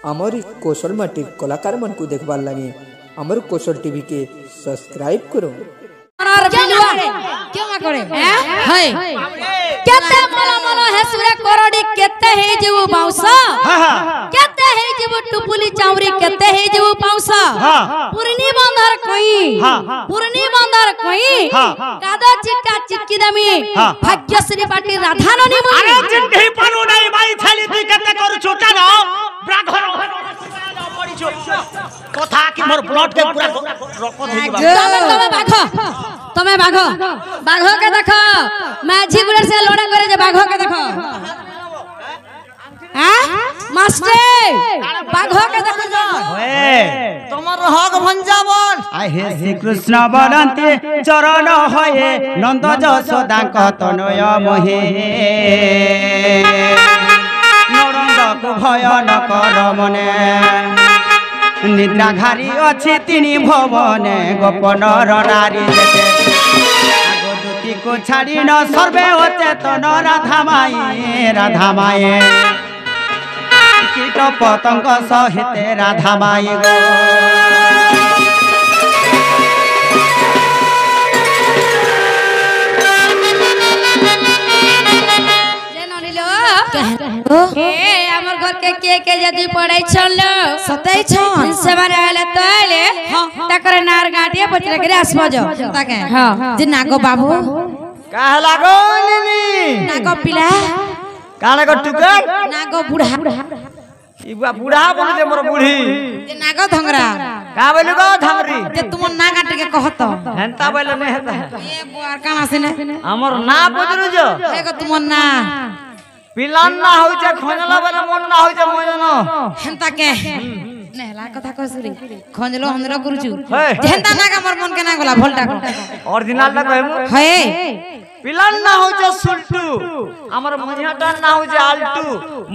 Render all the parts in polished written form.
आमर कौशल माटी कलाकार मन को देखबार लगे आमर कौशल टीवी के सब्सक्राइब करो। क्यों करे हाय केते मला मला हेसुरे कोरडी केते हे जेवु बाउसा केते हे जेवु टुपुली चावरी केते हे जेवु पाउसा पुरनी बांधार कोई कादा चिक्का चिक्की दमी भाग्यश्री पाटी राधाननी मुनि अरे चिक्की पानु नाही बाई छाली तू केते करू छोटा न ब्राघर पड़ी छो कथा कि मोर ब्लड के पूरा रको देई तमे बाघ के देखो माझी गुड़े से लोड़ा करे जे बाघ के देखो हां मास्टर बाघ के देखो जा ओए तमर हक भंजावन आ हे श्री कृष्ण बनन्ते चरण होए नंद जशोदा तनय मोहे नरंद को भय न कर मने निद्रा घारी अछि तिनी भवने गोपन नारी जेते आगोदूती को छाड़ी न सर्वे अचेतन राधा माई कीट पतंग सहित राधा माई गो हमर घर के यदि पढ़ै छल सतै छ सवार आले त आले तकर नार गाटिया पचरा करे आसबो जो ताके हां जे नागो बाबू काहे लागो नीनी नागो पिला काले को टुकर नागो बूढ़ा इबा बूढ़ा बन जे मोर बूढ़ी जे नागो धंगरा का बोलु गो धंगरी जे तुम ना गाट के कहत हेंता बोले ने हेता ए बुआर काना सिने हमर ना बुझरु जो एगो तुम ना पिलान ना होय जे खनला वाला मन ना होय जे मन हेंता के नेहला कथा कहसुरी खंजलो हमरो गुरुजू हेंता ना का मोर मन के ना गला भोलटा ओरिजिनल ना कहमु हे पिलान ना होय जे सुल्टू हमर मझियाटा ना होय जे आल्टू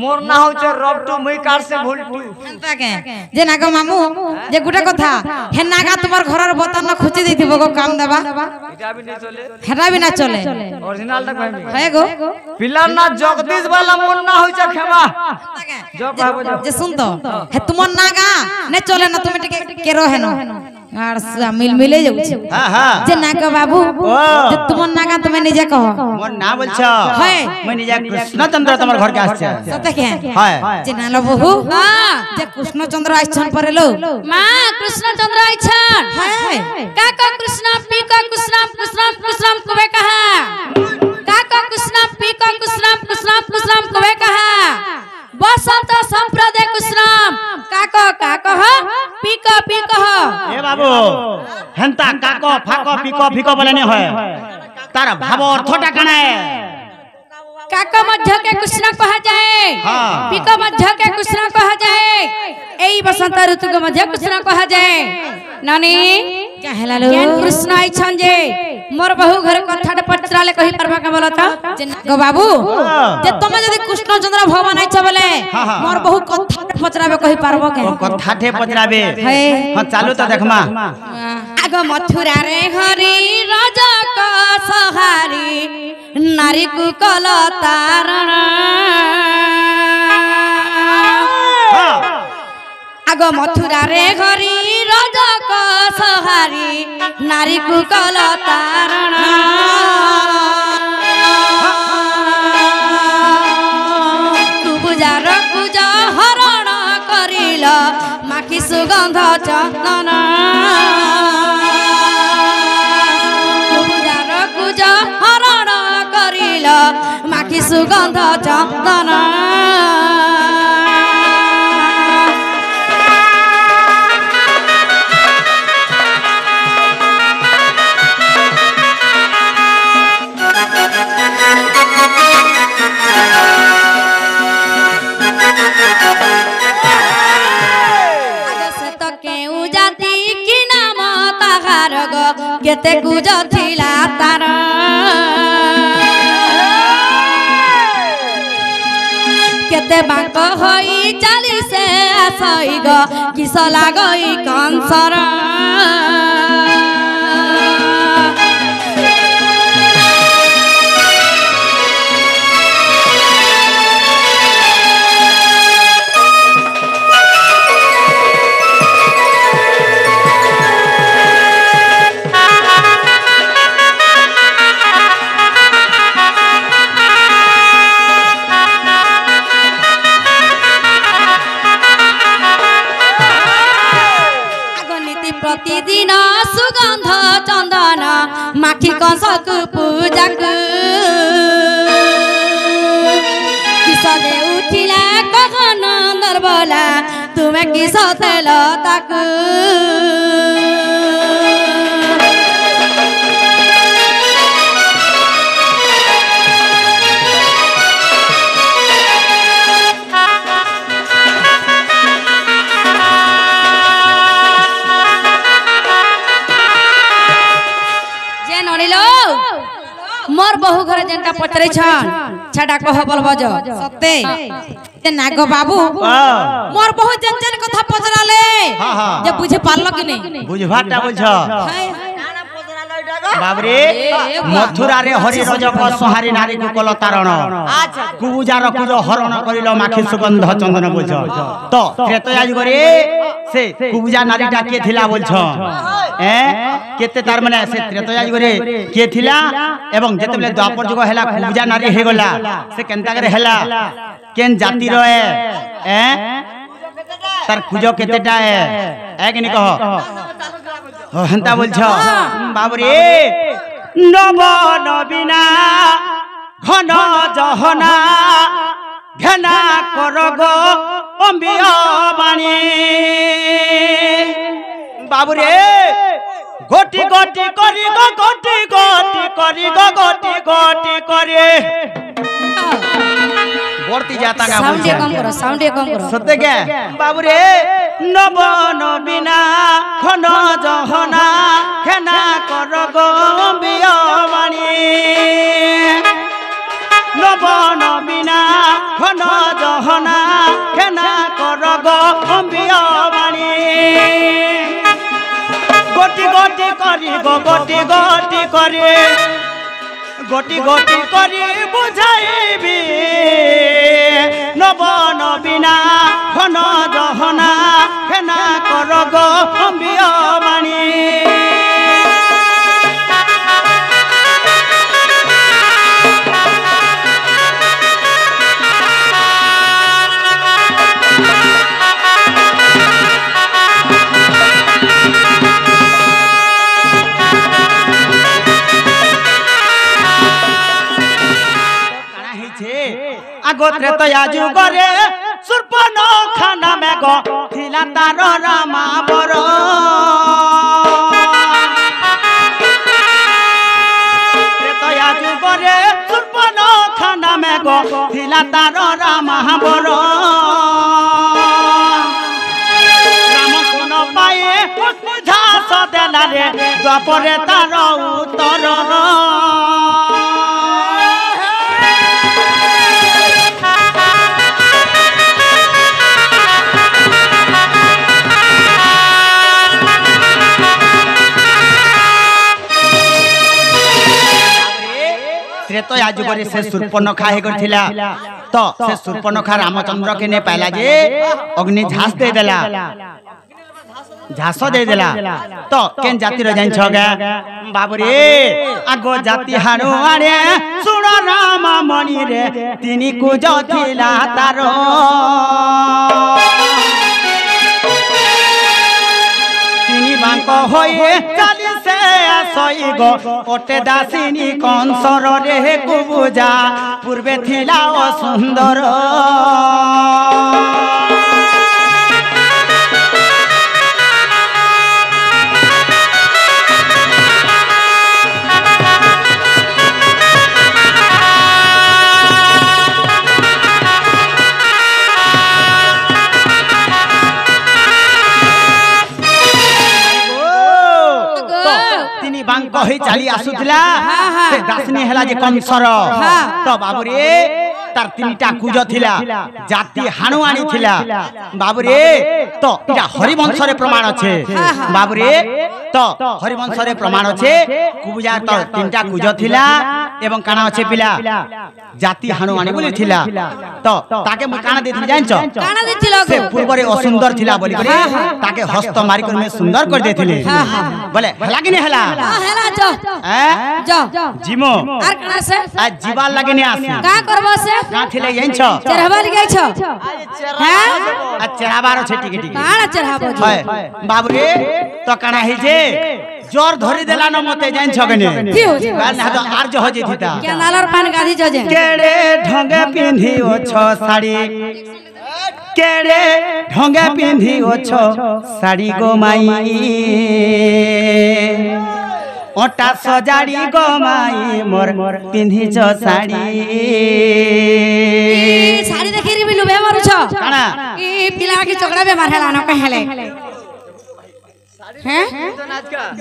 मोर ना होय जे रबटू मई कार से भोलटू हेंता के जे ना गो मामू जे गुटा कथा हेना का तुम्हार घरर बतन खुची देथिबो गो काम देबा इटा भी नहीं चले हेरा भी ना चले ओरिजिनल ना कहमु हे गो पिलान ना जगदीश वाला मन ना होय जे खेमा जो कहबो जे सुन तो हे तुमन ना गा ने चले ना तुम टिके केरो हेनो आर मिल मिले जाउ छी हां हां जे ना का बाबू जे तुमन ना गा तुमे निजे कहो मोर ना बोल छ है मैं निजा कृष्णचंद्र तमर घर के आछे सते के हां जे ना लो बहू हां जे कृष्णचंद्र आइछन परे लो मां कृष्णचंद्र आइछन है का का कृष्ण पी का कृष्ण कोबे कहा का का कृष्ण पी का कृष्ण कोबे कहा बसंत संप्रदाय कुशराम काको ह पीको ए बाबू हेंता काको फाको पीको फिको बोले नहीं होय तार भाव अर्थटा कना है काको मध्य के कृष्ण कहा जाए पीको मध्य के कृष्ण कहा जाए एई बसंत ऋतु के मध्य कृष्ण कहा जाए नानी कहला लो कृष्ण आई छन जे मोर बहु घर कथाट पचराले कहि परबा का बोलता गो बाबू जे तुम यदि कृष्णचंद्र भगवान आई छ बोले मोर बहु कथा पचराबे कहि परबो के कथाठे पचराबे हां चालू त देखमा आगो मथुरा रे हरि राजा का सहारी नारी को कल तारण आगो मथुरा रे हरि राजा का सहारी नारी को कल तारण तू बुजार पूजा हरण करिल माखी सुगंध चंदन तू बुजार पूजा हरण करिल माखी सुगंध चंदन केते गुज थिला तार केते बाक होई चाली से आसई ग किस लागई कंसर प्रतिदिन सुगंध चंदन माखी कंसक पूजा किसले उठिला गगन दरबला तुमे किस तेल ताकू मोर बहु घर जेनटा पचरे छन छाडा कह बोलबो जो सत्ते ते नाग बाबू मोर बहु जन जन कथा पचराले जे बुझे पारलो कि नहीं बुझभाटा बोल छ बाबरे मथुरा रे हरि रजक संहारी नारी को कल तारण कुबुजा रकुज हरण करिलो माखी सुगंध चंदन बोल छ तो त्रेतया युग रे से कुबुजा नारीटा के थिला बोल छ केते तार माने से त्रेतया युग रे के थिला एवं जेतेबेले द्वापर युग हैला कुबुजा नारी हे गला से केनता करे हैला केन जाति रहे तार कुजो केतेटा है कि नहीं कहो हंता बोल छ बाबरे नव नबीना घन जहना घेना करग अम्बिया बाणी बाबरे गोटी गोटी करी गो गोटी गोटी करी गो गोटी गोटी करे बढ़ती जाता का साउंड कम करो सत्य क्या बाबूरे नव नबीना घन जहना घेना करग अम्बिया बाणी नव नबीना घन जहना घेना करग अम्बिया बाणी गोटी गोटी करी गो गोटी गोटी करे गोटी गोटी करी बुझाइबी नव नबीना घन जहना घेना करग अम्बिया बाणी आगोत्रे तो याजू करे सुरपनो खाना में गो थिला तार रामा बरो तो याजू करे सुरपनो खाना में गो थिला तार रामा बरो राम कोन पाए बुझा सदेला रे द्वापरे तार उत्तर त्रेतया युग रे से शूर्पणखा हे करथिला तो से शूर्पणखा रामचंद्र के ने पाइला जे अग्नि झास दे देला झास दे देला तो केन जाति रे जान छगा बाबरे आगो जाति हानु आरे सुन राम मणि रे तिनी को जथिला तारो बांक होए चाली से सई गो ओटे दासिनी कंसर रे कुबुजा पूर्वे थिला ओ सुंदर बांक होई चाली आसुतला से दासनी हला जे कंसर तो बाबूरे तार तीनटा कुज थिला जाति हानुआनी थिला बाबूरे तो इटा हरिवंश रे प्रमाण छे बाबूरे तो हरिवंश रे प्रमाण छे कुबुजा तो तीनटा कुज थिला एवं काना छे पिला जाति हानुआनी बोली थिला तो ताके मु काना देथि जानछो काना देथिलो से पूर्व रे असुंदर थिला बोली करे ताके हस्त मारी कर में सुंदर कर देथिले बोले हला कि नहीं हला हला जो हैं जो जिमो आर काना से आ जीवा लागे ने आसी का करबो से ना थिले येंछ चरहबा लगे छ हां आ चराबार छे टिके टिके काना चरहबो हाय बाबू रे तो काना हे जे जोर धरि देला न मते जाइन छगने की हो जे ना तो आर जो हो जेथिता क्या नालर पान गाधी जजे केड़े ढंगे पिंधी ओ छ साड़ी केड़े ढंगे पिंधी ओ छ साड़ी गो माई ओटा सजाड़ी गो माई मोर पिंधी छ साड़ी साड़ी देखि रे बिलु बे मारू छ काना ई पिला के चकड़ा बे मार हेला न कहेले हैं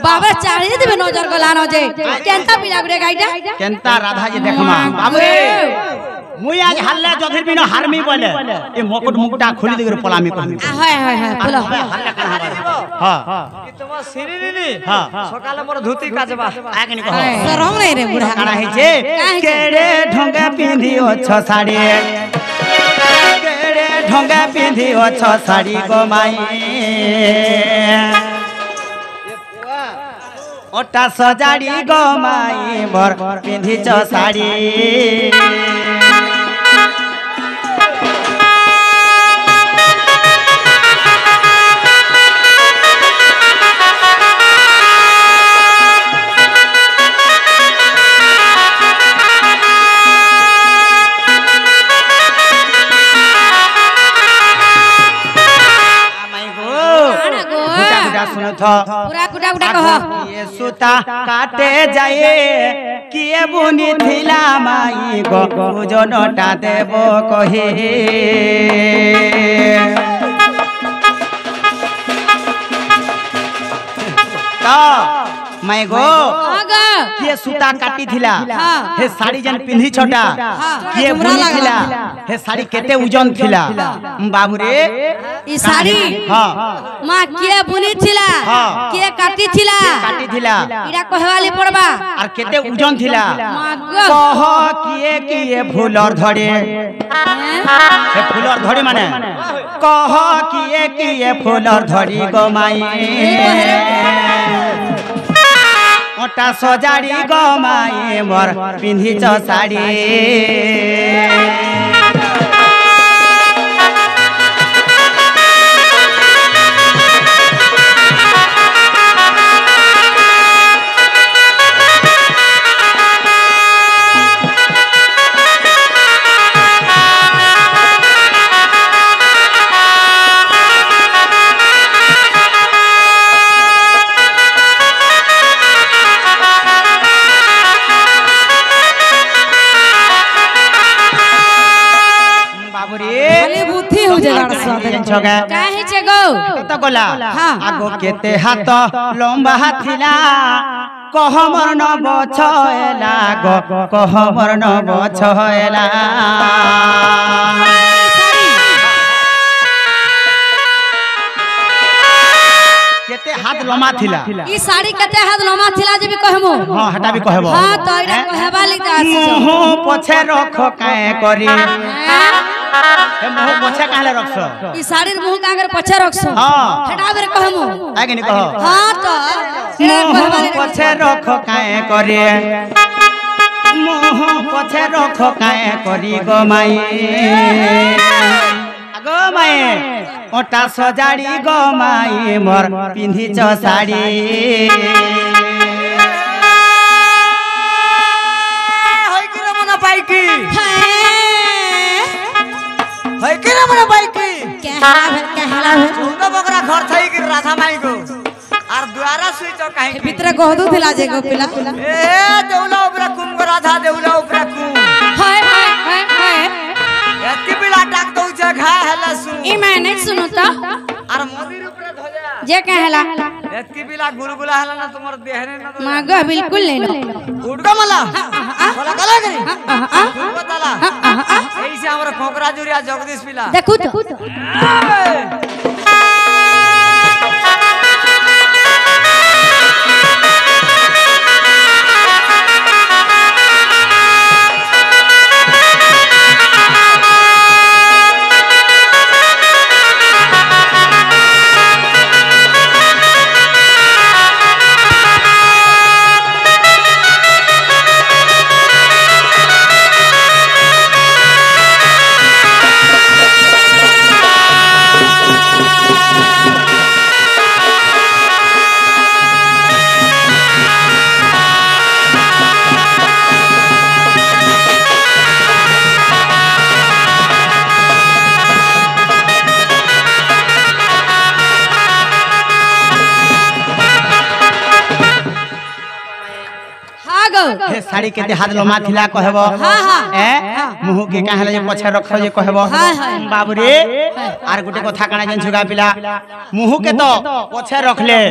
बाबा चाड़ी देबे नजर को लानो जे केनता पिला गुरे गाइडा केनता राधा जी देखमा बाबू रे मुई आज हल्ले जधिर बिनो हारमी बोले ए मुकुट मुकुटा खुली दिगर पलामी को हाय हाय हाय बोलो हल्ले कहां हां कि तुम सिरिनी हां सकाले मोर धोती काजबा आके नि कहो सरम रे रे बुढ़ा काना हे जे केड़े ढंगे पिंधी ओ छ साड़ी केड़े ढंगे पिंधी ओ छ साड़ी गो माई ओटा सजाड़ी गो माई मोर पिंधी छ साड़ी सुनो थो पूरा कुटा कुटा कह ये सुता काटे जाए किए बुनी थिला माई गो पूजनटा देबो कहे तो मैं गो किए सूता काटी थिला हे साड़ी जन पिंधी छोटा किए बुनी थिला हे साड़ी केते ओजन थिला बाबू रे ई साड़ी हां मां किए बुनी थिला किए काटी थिला इरा कहवाली पड़बा और केते ओजन थिला मां गो कह किए फूलर धड़े हे फूलर धड़े माने कह किए फूलर धड़ी गो माई ओटा सजाड़ी गो माई मोर पिंधी छ साड़ी काहे छे गो तो गोला आगो केते हाथ लंबा थिला कह मोर न बछएला गो कह मोर न बछएला केते हाथ लंबा थिला ई साड़ी केते हाथ लंबा थिला जे भी कहमो हां हटा भी कहबो हां तो इरा कहबा लिख आसी मुंह पछे रखो काए करी ए मुंह पछे काले रखसो ई साड़ी मुंह कागर पछे रखसो हां हटा बेर कहमो आगे नि कहो हां तो मुंह पछे रखो काए करी मुंह पछे रखो काए करी गो माई गो माई ओटा सजाड़ी गो माई मोर पिंधी छ साड़ी होय कि रे मना बाइकी होय कि रे मना बाइकी कहला उनका बकरा घर थई कि राधा माई को आर द्वारा सुई तो काहे भीतर कहदू थिला जे गो पिला ए देउला ऊपर कुम को राधा देउला ऊपर कुम हाय हाय हाय हाय एत्ती बिला डाक दउ जगह हला सु ई मैंने सुनो तो आर मंदिर ऊपर धोजा जे कहला एत्ती बिला गुलगुला हला ना तुम्हार देहने ना मागा बिल्कुल ले लो उड़का मला बोला कला करी बताला ऐसे हमरा खोकरा जुरिया जगदीश पिला देखू तो हे साड़ी के हाथ लमा थिला कहबो ए मुह के काहे जे पछे रखो जे कहबो बाबू रे आर गुटे कथा काना जन छुगा पिला मुह के तो पछे रखले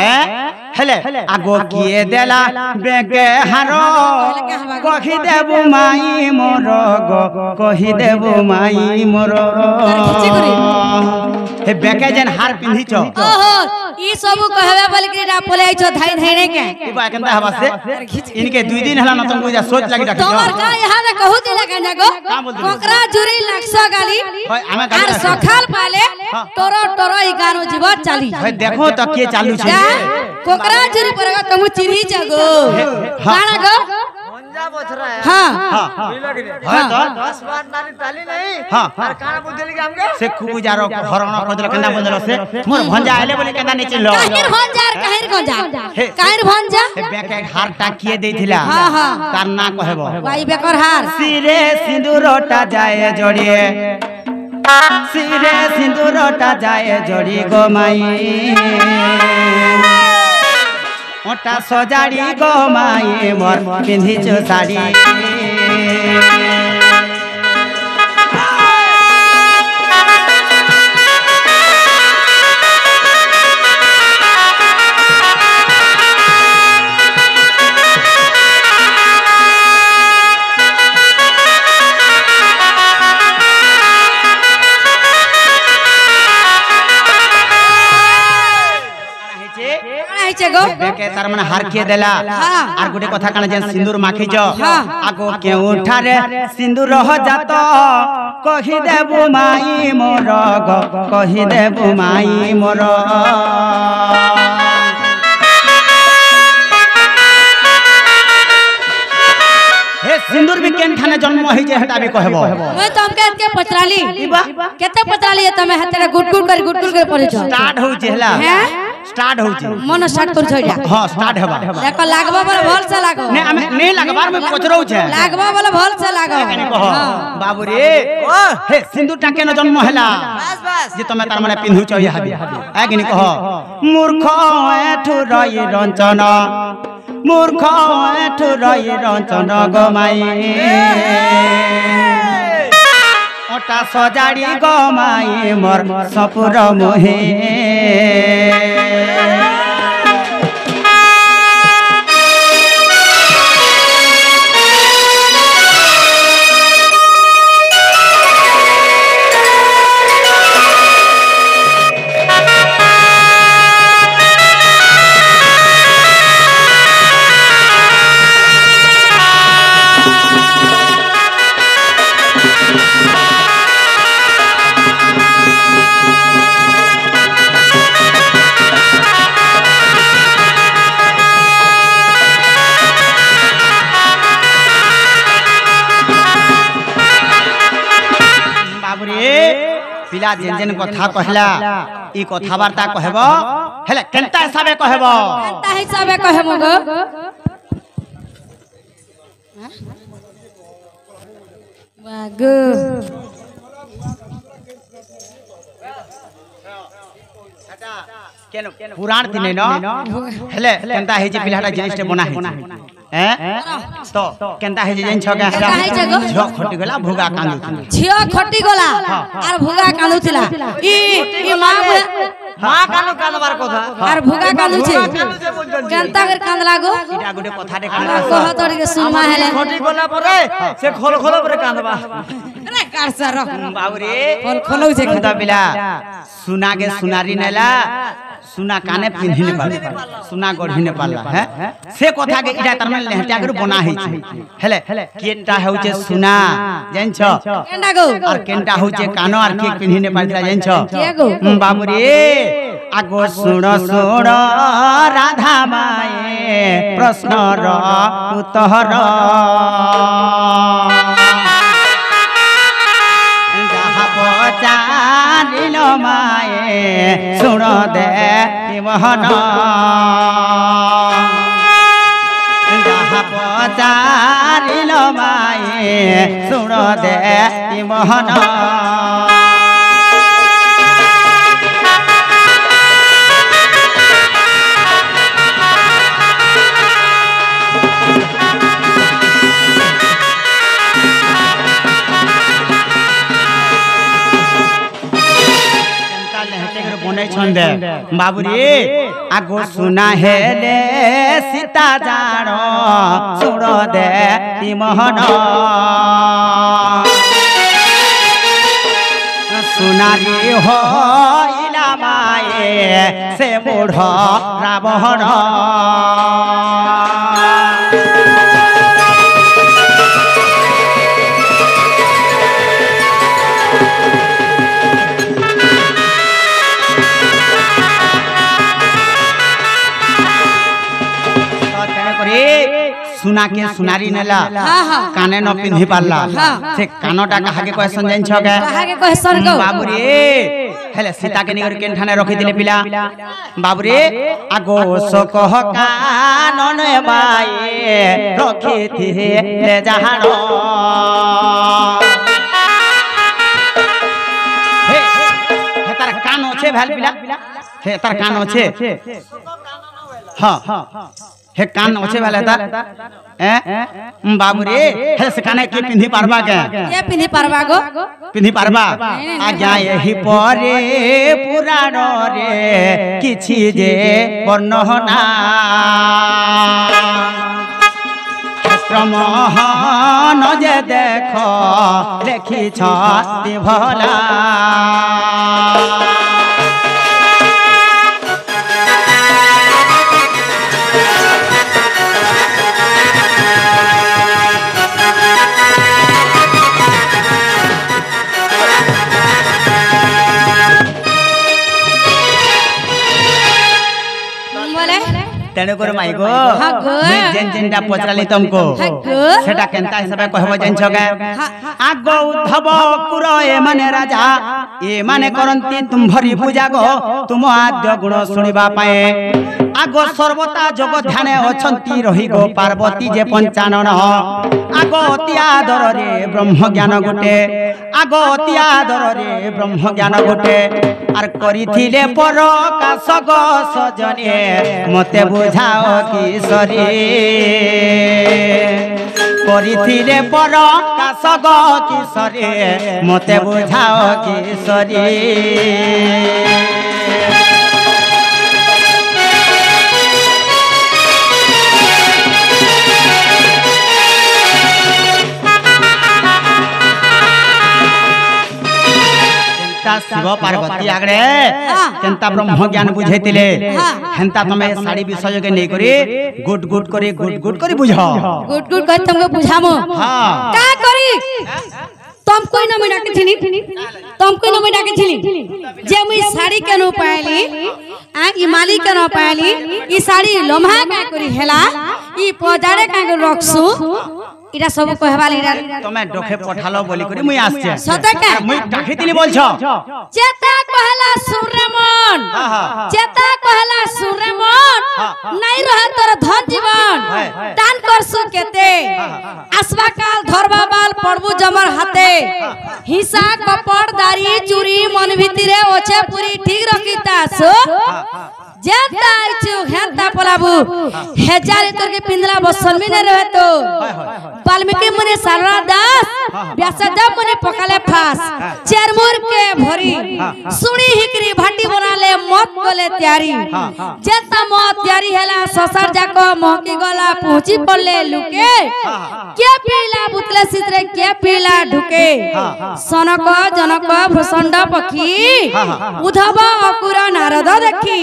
ए हेले आगो किए देला बेके हारो कहि देबु माई मोर गो कहि देबु माई मोर हे बेके जन हार पिंधी छ ओहो ई सब कहबे बोल के रा पोले छ धाई धाई रे के ई बा केनता हवा से इनके 2 दिन हला न तुमको जा सोच लगी रख तोमर का यहां रे कहू दिला के जागो कोकरा जुरी लक्षो गाली आर सखाल पाले तोरो तोरो ई गानो जीव चाली भाई देखो त के चालू छ कोकरा जुरी पर तुम चिन्ही जागो काना गो जा बोथरा है हां हां तो 10 बार नाली ताली नहीं हां और काना बुद्धि के हमके से खूब जारो हरण कदल केना बंदल से मोर भंजा आले बोले केना नहीं चिल्लो काहिर भंजा काहिर भंजा बेके हार टाकिए देथिला तार ना कहबो भाई बेकर हार सिरे सिंदूरटा जाए जड़िए सिरे सिंदूरटा जाए जड़ी गो माई ओटा सजाड़ी गो माई मोर पिंधी चो साड़ी बेके तार मन हार के देला आर गुटे कथा काना जे सिंदूर माखी जो आगो के उठारे सिंदूर हो जात कहि देबु माई मोर गो कहि देबु माई मोर हे सिंदूर भी केन ठाने जन्म होई जे हटा भी कहबो मैं तो हमके के पचराली केते पचराली तमे हतेरे गुटगुट कर पड़े छ स्टार्ट हो जेला स्टार्ट हो जे मन स्टार्ट कर छोइया हां स्टार्ट हेबा देखो लागबा पर भल से लागो ने नहीं लगबार में पचरौ छे लागबा वाला भल से लागो बाबू रे हे सिंदूर टाके न जन्म हैला बस बस जे तमे तार माने पिन्हु छ यहादी आगिनी कह मूर्ख एठु रई रंचन मूर्ख एठु रई रंचन गमाई ओटा सजाड़ी गमाई मोर सपुर मोहे पिला जेन जेन कथा कहला ई कथा वार्ता कहबो हेले केनता हिसाबे कहबो केनता हिसाबे कहबो गो वागो केनो पुराण दिने न हेले केनता हे जे पिलाटा जिनिसटे बना हे तो केनता हे जे जेन छगा झ खटी गला भुगा कांदु छियो खटी गला आर भुगा कांदुथिला ई मां कानो कानबार कथा आर भुगा कांदु छे केनता कर कांद लागो इटा गुटे कथा दे कांदा कह तोरी के सुनमा हेले खटी गला परे से खोल खोल परे कांदबा रे कारसा रख बाबूरे खोल खोलौ जे खता बिला सुना के सुनारी नेला सुना काने पिन्हिने पाला सुना गढ़िने पाला है से कथा के इटा तरमे लेहटा कर बना है हेले केनटा होचे सुना जान छ केनटा गो और केनटा होचे कानो और के पिन्हिने पाला जान छ के गो बाबू रे आगो सुनो सुनो राधा माए प्रश्न र उत्तर चारिलो माए सुन दे मोहन चारिलो माए सुन दे मोहन केनता लेहटे कर बनै छन दे बाबू रे आगो सुना हेले सीता जानो सुनो दे ती मोहन सुनारी हो इला माए से मूढ़ रावण सुना के सुनारी नेला काने न पिंधि पारला से कानटा काहाके कहसन जाइन छके काहाके कहसन गो बाबू रे हेले सीता के निगर केन ठाने रखि दिले पिला बाबू रे आगो सो कह कानन बाए रखि दिले जहानो हे तार कानो छे भेल पिला हे तार कानो छे हां हे कान अच्छे वाला था बाबू रे हे से काने के पिंधि पारबा के पिंधि पारबा गो पिंधि पारबा आज्ञा एही परे पुराण रे किछि जे वर्णना प्रमोहन जे देखो लेखि छति भला तेने कर माई गो जेन जेनटा पचराली तुमको सेटा केनता हिसाब कहबो जान छगे आगो उद्धव कुर ए माने राजा ए माने करंती तुम भरी पूजा गो तुम आद्य गुण सुनिबा पाए आगो सर्वता जगत ध्याने अछंती रही गो पार्वती जे पंचानन आगो अति आदर रे ब्रह्म ज्ञान गोटे आगो अति आदर रे ब्रह्म ज्ञान गोटे आर करिथिले परकाश गो सजने मते बुझाओ किशोरी करिथिले परकाश गो किशोरी मते बुझाओ किशोरी शिव पार्वती आगरे केनता ब्रह्म ज्ञान बुझेतिले हेनता तमे साड़ी विषय के नै करी गुड गुड करी बुझो गुड कर तुमको बुझामो हां का करी तुमको न मैं डाके थिली जे मुई साड़ी के न पाइली आ ई माली के न पाइली ई साड़ी लोमहा का करी हेला ई पजारे का रखसु इरा सब कहबा लीरा तमे डोखे पठालो बोली करी मुई आछे सता का मुई डाके तिनी बोलछो चेता कहला सुरेमन नहीं रहे तोर धन जीवन दान करसु केते आसवा काल धरबा बाल पड़बू जमर हाथे हिसा कपड़ दारी चूरी मन भीतरे ओछे पूरी ठीक रखितासु जेता आइछु हेता पलाबू हेजारे तोर के पिंदला बसन में न रहे तो वाल्मीकि मुनि सारनाथ दास व्यासदेव मुनि पकाले फास चेरमुर के भरी सुनी हिकरी भाटी बनाले मत गले त्यारी जेता मत त्यारी हेला ससार जाको महकी गला पहुंची पड़ले लुके के पीला बुतले सितरे के पीला ढुके सनक जनक भ्रषंड पखी उद्धव अकुर नारद देखी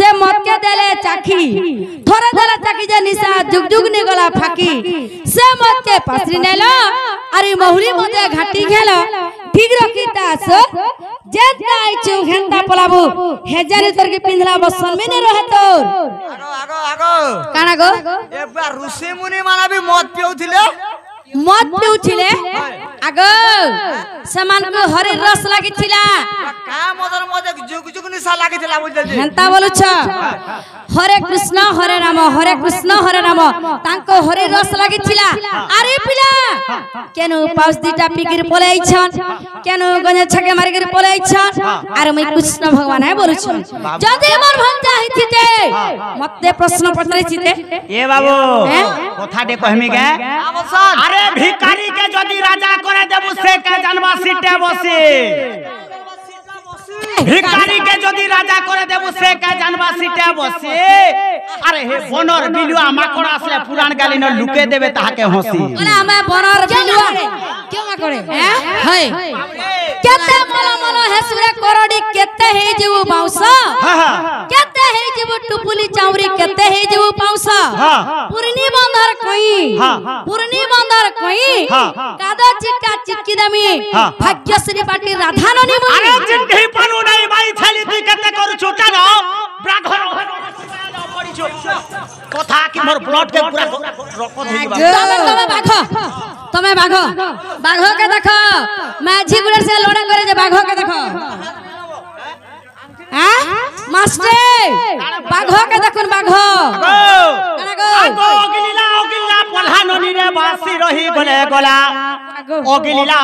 से मत के देले चाखी थोड़ा थोड़ा चाखी जे निशा जुग जुग ने गला फाकी से मत के पासरी नेलो अरे महुली मते घाटी गेलो ठीक रखिता सो जेता आइछु हेंता पलाबू हेजारे तोर के पिंधला बसन में ने रहे तोर आगो काना गो एक बार ऋषि मुनि माना भी मत पिउथिले आगो समान को हरे रस लागि थिला का मदर मदे जुग जुग निशा लागि थिला बुझले हेंता बोलु छ हरे कृष्ण हरे राम तांको हरे रस लागि थिला अरे पिला केनु पाउस दीटा पिगिर पलाई छन केनु गने छके मारि गिर पलाई छन अरे मैं कृष्ण भगवान है बोलु छ जदे मन भन चाहि थिते मते प्रश्न पछरे छिते ए बाबू कथा दे कहमी के अरे भिखारी के जदी राजा करे देबु से के जानवा सीटे बसी भिखारी के जदी राजा करे देबो से का जानबा सीटे बसे अरे हे बनर बिलुआ माकड़ आसले पुराण गाली न लुके देबे ताके हंसी अरे हमें बनर बिलुआ क्यों माकड़े हैं हाय केते मला मला हेसुरे कोरडी केते हे जीव बाउस केते हे जीव टुपुली चावरी केते हे जीव पाउस पुरनी बंदर कोई कादो चिक्का चिक्की दमी भाग्यश्री पाटी राधाननी मुनि अरे जिंदगी पानु नहीं भाई छाली तुई केते करू छोटा न ब्राघर पड़िछो कथा कि मोर ब्लड के पूरा रकत हो जिबा तमे बाघ के देखो माझी गुड़े से लोड़ा करे जे बाघ के देखो हां मास्टर बाघ के देखुन बाघ आगो ओगिला पल्हा ननी रे बासी रही गले गला ओगिला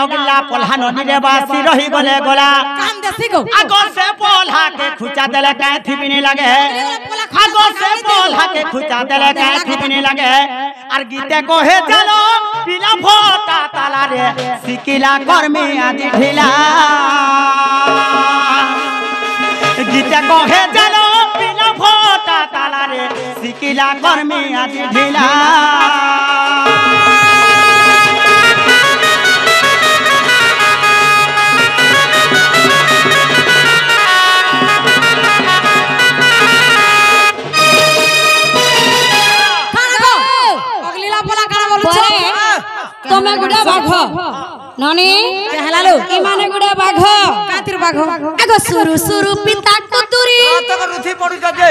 पल्हा ननी रे बासी रही गले गला काम देसी को आगो से पल्हा के खुचा देले काथी बिनी लागे आगो से पल्हा के खुचा देले काथी बिनी लागे और गीते कहे चलो बिना फोटा ताला रे सिकिला कर्मी आदि ढिला गीते कहे चलो बिना फोटा ताला रे सिकिला कर्मी आदि ढिला तमे गुडा बाघ ननी कहलालो ई माने गुडा बाघ कातिर बाघ आगो सुरु पिता कुतुरी तक रुथि पडु जे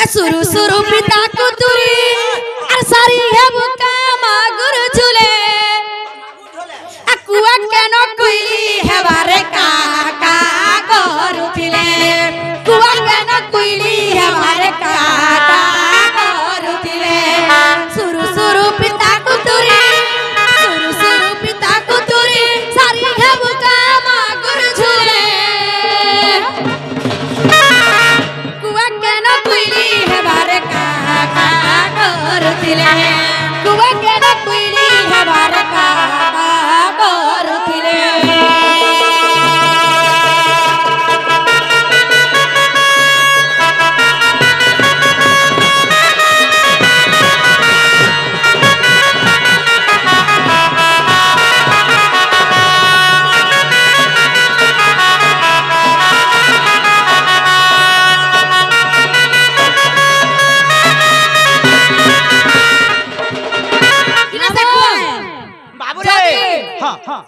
ए सुरु पिता कुतुरी अर सारी हे बुका मागुर झुले अकुआ केनो कुइली हेबारे काका करुथिले कुआ केनो कुइली हेबारे काका करुथिले सुरु पिता कुतुरी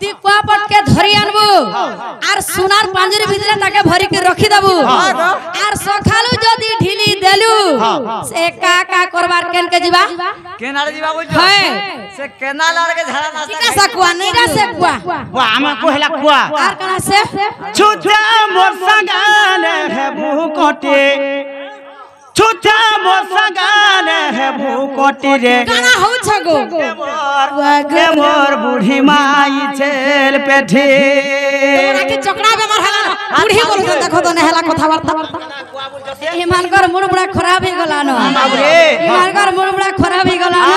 ती कुआ पट के धरी आनबू आर सोनार पांजरी भितरे ताके भरी के रखी दबू आर सखालू जदी ढिली देलू से का करबार केन के जीवा केनाल जीवा बोल है से केनाल आर के झाड़ा नास्ता का सकुआ नहीं रा से कुआ वो आमा कोहला कुआ आर कना से छुछा मोर संगाने है भूकोटे छुछा मोर संगाने है भूकोटे रे गाना हो छगो के मोर बूढ़ी माई छेल पेठी तोरा के चकड़ा बेमार हला बूढ़ी बोल देखो तो नेहला कथा वार्ता हिमानकर मुड़ बड़ा खराब ही गला न बाबरे हिमानकर मुड़ बड़ा खराब ही गला न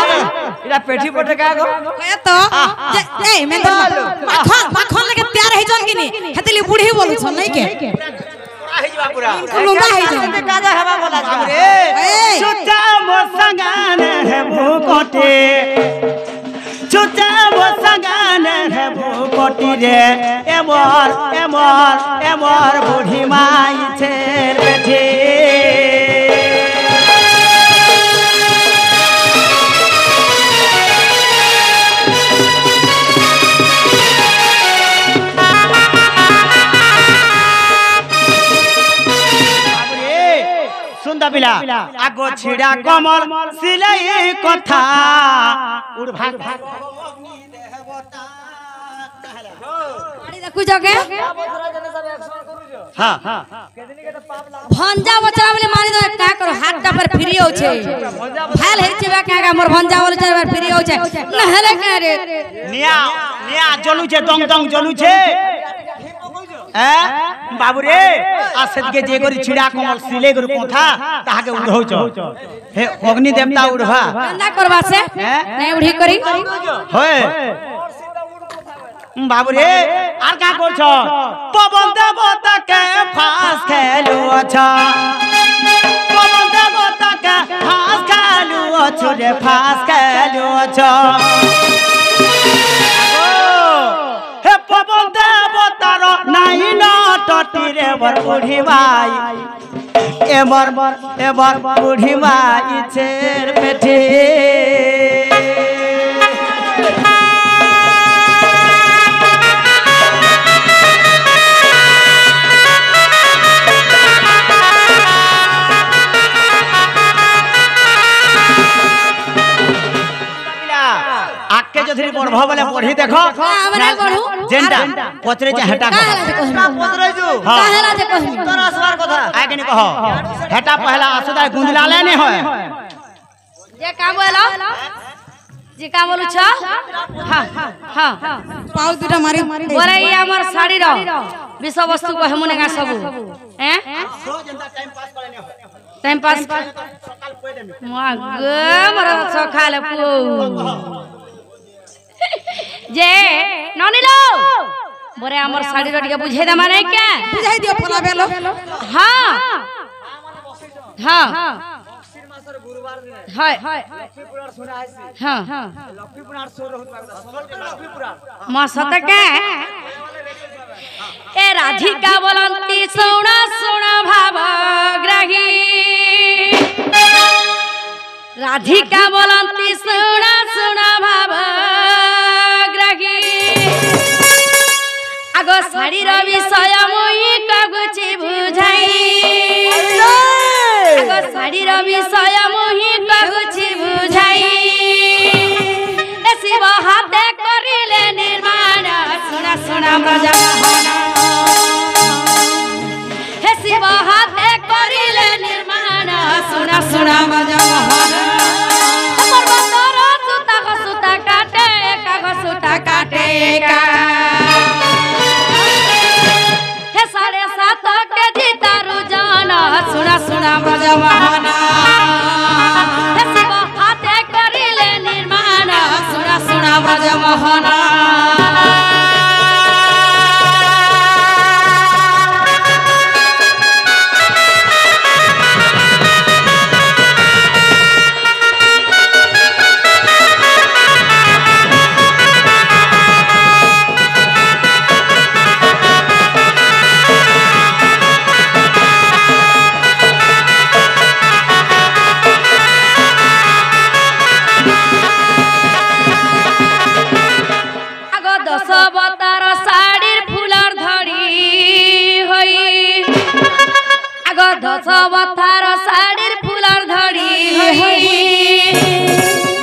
इला पेठी पोटे का गो ए तो ए मैं तो माखन लेके तैयार है जन किनी हेतली बूढ़ी बोलु छ नहीं के पूरा लुंगा है जन काजा हवा बोला बाबरे छुछा मोर संगाने है भूकोटे छुछा मोर संगाने है भूकोटी रे ए मोर बूढ़ी माई छेल पेठी पिला आगो छिड़ा कमल सिलाई कथा उड़ भाग देखु जगे हां भंजा बचरा बोले मारी दो का करो हाथ पर फ्री हो छे फाइल है छे का मोर भंजा बोले चार फ्री हो छे नहले का रे निया जलू छे दंग जलू छे बाबू रे आसेत के जे करी छिड़ा कमल सिले गुर कोथा ताहा के उड़ौ छ हे अग्नि देवता उड़वा ना करवा से नहीं उड़ी करी होय बाबू रे আর কা করছ পবন দেবতাকে ফাঁস খেলু আছা পবন দেবতাকে ফাঁস খেলু আছো রে ফাঁস খেলু আছো হে পবন দেবতার নাই না টটিরে বর বুড়ি ভাই এবার এবার বুড়ি ভাই ইছের পেটে आके जो धीरे पढ़ बोले पढ़ी देखो हमरा पढ़ू जेंटा पचरे जे हेटा पचरे जो काहेला जे कहनी तोरा असवार कथा आगे नहीं कहो हेटा पहला असुदा गुंदला लेने होय जे काम बोलो जे काम बोलु छ हां हां पाउ दुटा मारी बोले ई हमर साड़ी रो विषय वस्तु को हमने का सब हैं सो जनता टाइम पास करे ने होय टाइम पास सकाल कोई दे मागे मरा सखाले पु जे ननी लो बोरे हमर साड़ी रो टिके बुझे द माने क्या बुझाई दियो फला बेलो हां हां सिर मासर गुरुवार दिन हाय लक्ष्मीपुरार सुना है हां लक्ष्मीपुरार सो रहत लक्ष्मीपुरार मा सत के ए राधिका बोलंती सोना सोना भाव ग्रही राधिका बोलंती सोना सोना भाव ग्रही आगो साड़ी रो विषय मुई कगुची बुझाई आगो साड़ी रो विषय मुई कगुची बुझाई ए शिव हाथे करिले निर्माण सुना सुना ब्रजमोहन हे शिव हाथे करिले निर्माण सुना सुना ब्रजमोहन सुता काटे का हे 7.5 केजी तारु जान सुना सुना ब्रजमोहन हे शिव हाथे करिले निर्माण सुना सुना ब्रजमोहन दशवतार साड़ीर फुलर धड़ी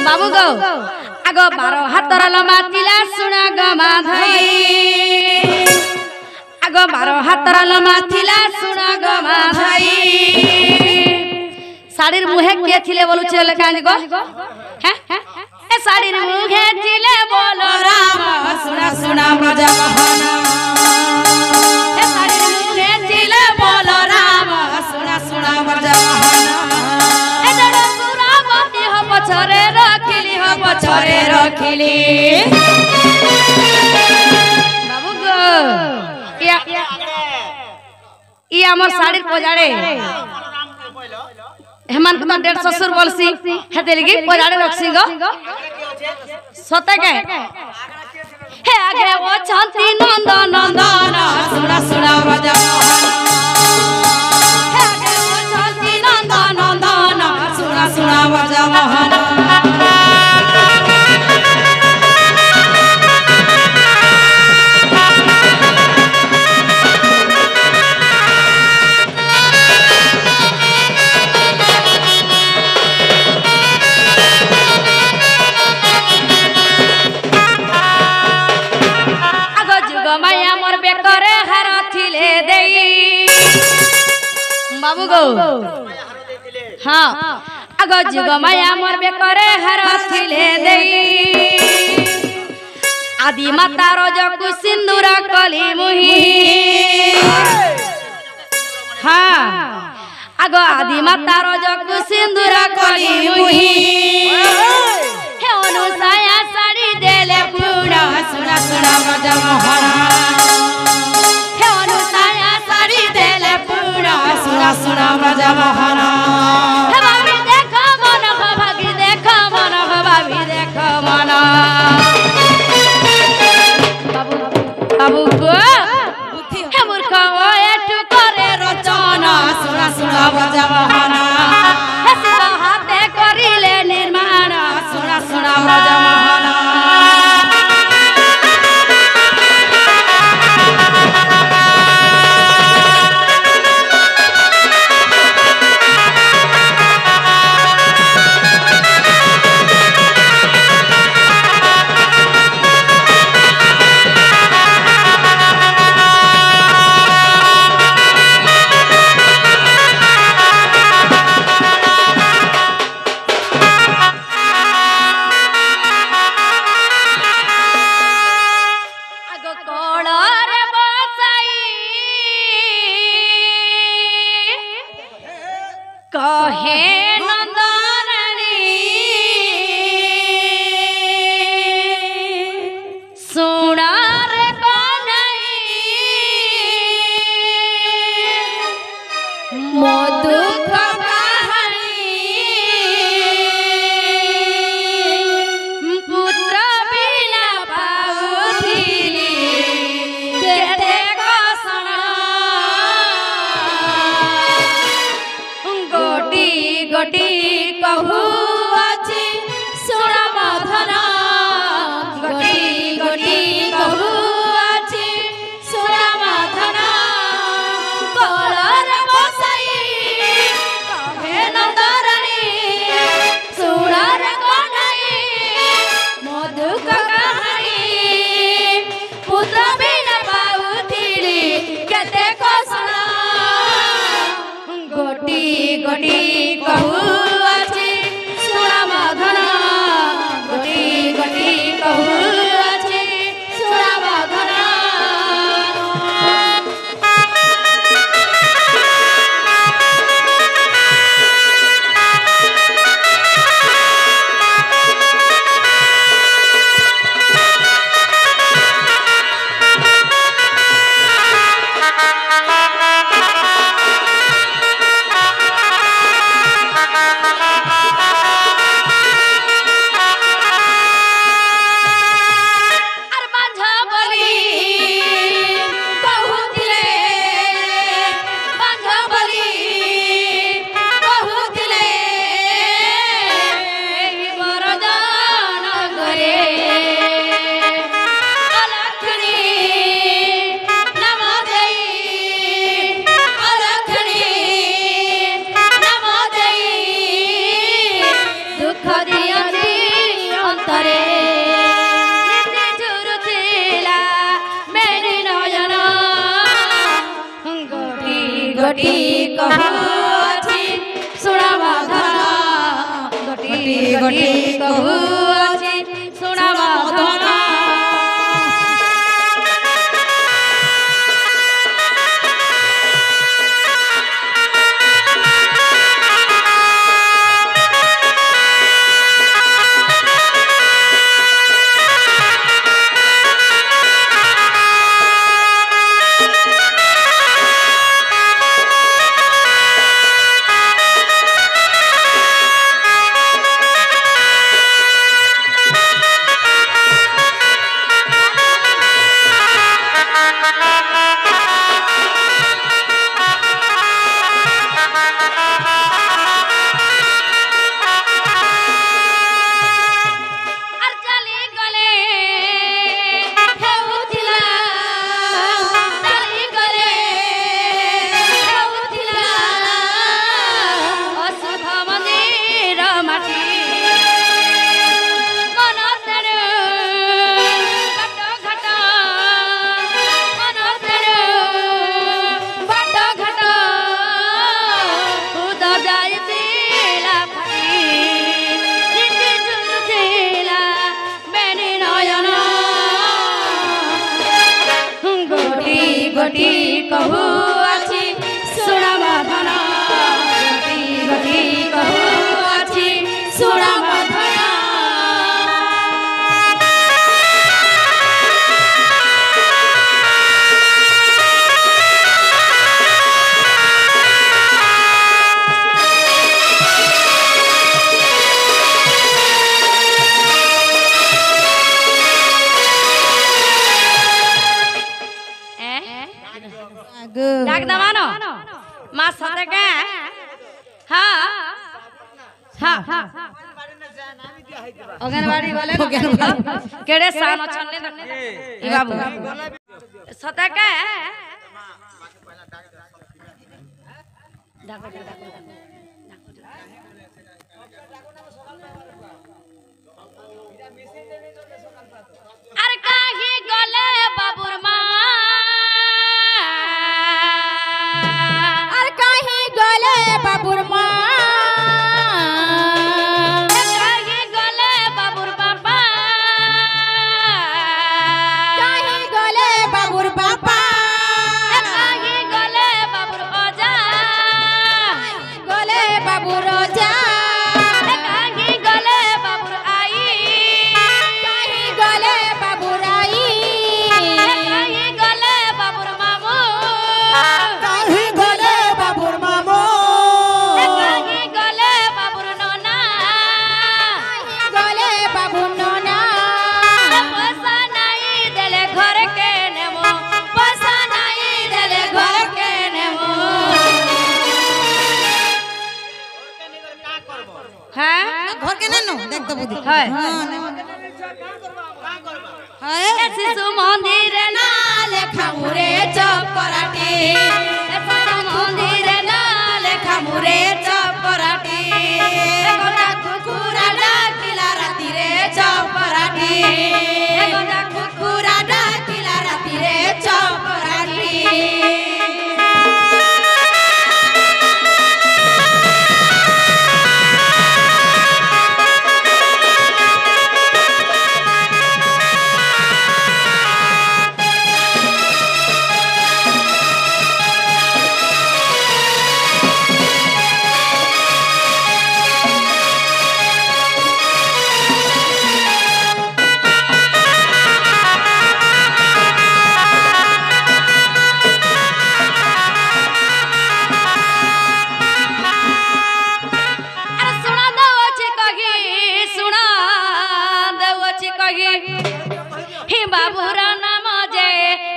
बाबू गो आगो 12 हातर लम्बा तिला सुना गमा धई आगो 12 हातर लम्बा तिला सुना गमा धई साड़ीर मुहे के थिले बोलु चले कानी गो हैं ए साड़ीर मुहे थिले बोलो राम सुना सुना ब्रजमोहन ए साड़ीर मुहे थिले बोलो राम सुना सुना ब्रजमोहन ए जड़ सुरावती हो पछरे रखिली बाबू गो ई हमर साड़ी पजाड़े हेमंत कुमार डेढ़ ससुर बोलसी हेते लगी पजाड़े रखसी गो सते के हे आगे वो छंती नंदन नंदन सुना सुना ब्रजमोहन हे आगे वो छंती नंदन नंदन सुना सुना ब्रजमोहन माया मोर बेकरे हार थिले देई बाबू गो हां आगो जुग माया मोर बेकरे हार थिले देई आदि माता रजकु सिंदूर कली मुही हां आगो आदि माता रजकु सिंदूर कली मुही हे अनुसाया साड़ी देले पूरा सुना सुना ब्रज मोहन हे अनुसाया सारी देले पूरा सुना सुना ब्रज मोहन हे भाभी देखो मन भागी देखो मन भाभी देखो मन बाबू को हे मूर्ख एटू करे रचना सुना सुना ब्रज मोहन हे शिव हाथे करिले निर्माण सुना सुना ब्रज मोहन सतका हाँ हाँ अंगनवाड़ी वाले केड़े सान छन्ने ई बाबू सतका अरे काहे गले बाबूर मां अरे काहे गले बाबूर मां काहे गले बाबूर बाबा काहे गले बाबूर बाबा काहे गले बाबूर ओजा गले बाबूर ओजा काहे गले बाबूर आई काहे गले बाबूर आई काहे गले बाबूर मामू काहे गले बाबूर मामो काहे गले बाबूर नोना काहे गले बाबूर नोना पैसा नहीं देले घर के नेमो पैसा नहीं देले घर के नेमो हां घर के नेनो देख दबु दी हाय हाय शिशु मंदिर ना लेखा मुरे चपराटी शिशु मंदिर ना लेखा मुरे चपराटी गोदा कुकुरा डाकिला राती रे चपराटी गोदा कुकुरा डाकिला राती रे चपराटी बाबूरा नाम जे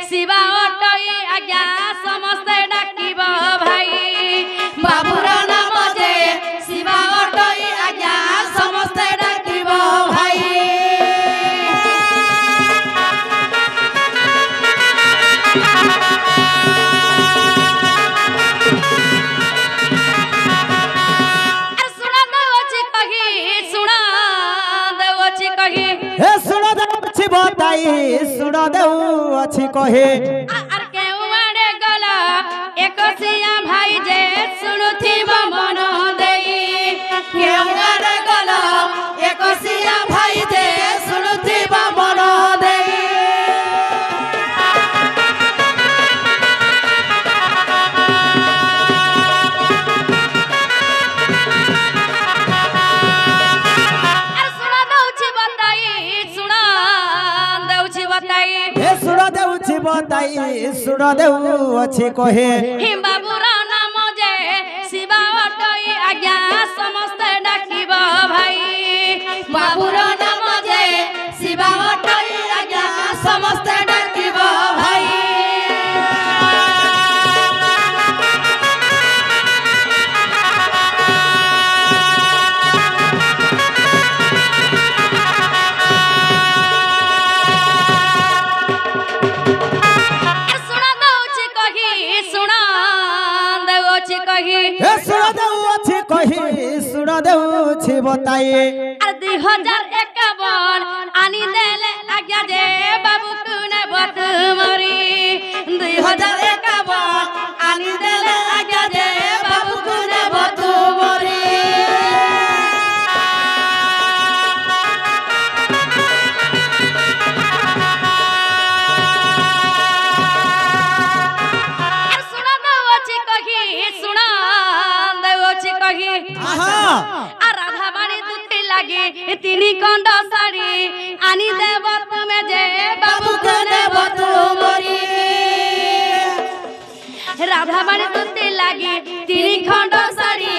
शिवा अटई आज्ञा समस्ते डाकिब भाई बाबूरा नाम जे शिवा अटई आज्ञा समस्ते डाकिब भाई सुना देवची कही सुना देवची कही हे सुनो दे अछि बताई सुनो दे अछि कहे आर के उमाड़े गला एकसिया भाई जे सुनुथिब मन देई के उमाड़े गला एकसिया भाई जे सुनुथिब मन देई आर सुना दउछि बताई सुना दउछि बताई हे सुनो दे अछि बताई सुनो दे अछि कहे हे बाबूरा नाम जे शिवा अटई आज्ञा समस्ते डाकिब भाई बाबूरा नाम जे शिवा अटई आज्ञा समस्ते डाकिब भाई सुना दउछि कही सुना दउछि कही हे सुनो दे अछि कही सुनो दे अछि बताई আর 2051 আনি দেলে আজ্ঞা যে বাবু কুনে বতুমরি 2051 আনি দেলে আজ্ঞা যে বাবু কুনে বতুমরি আর শুনা দেওছি কহি শুনা দেওছি কহি आहा আর রাধা বাড়ি দুটি লাগে তিনি কন্ড শাড়ি আনি দেব তুমি যে বাবু কোনে বতুমরি রাধা বাড়ি দুটি লাগে তিনি খন্ড শাড়ি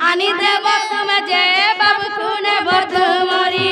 আনি দেব তুমি যে বাবু কোনে বতুমরি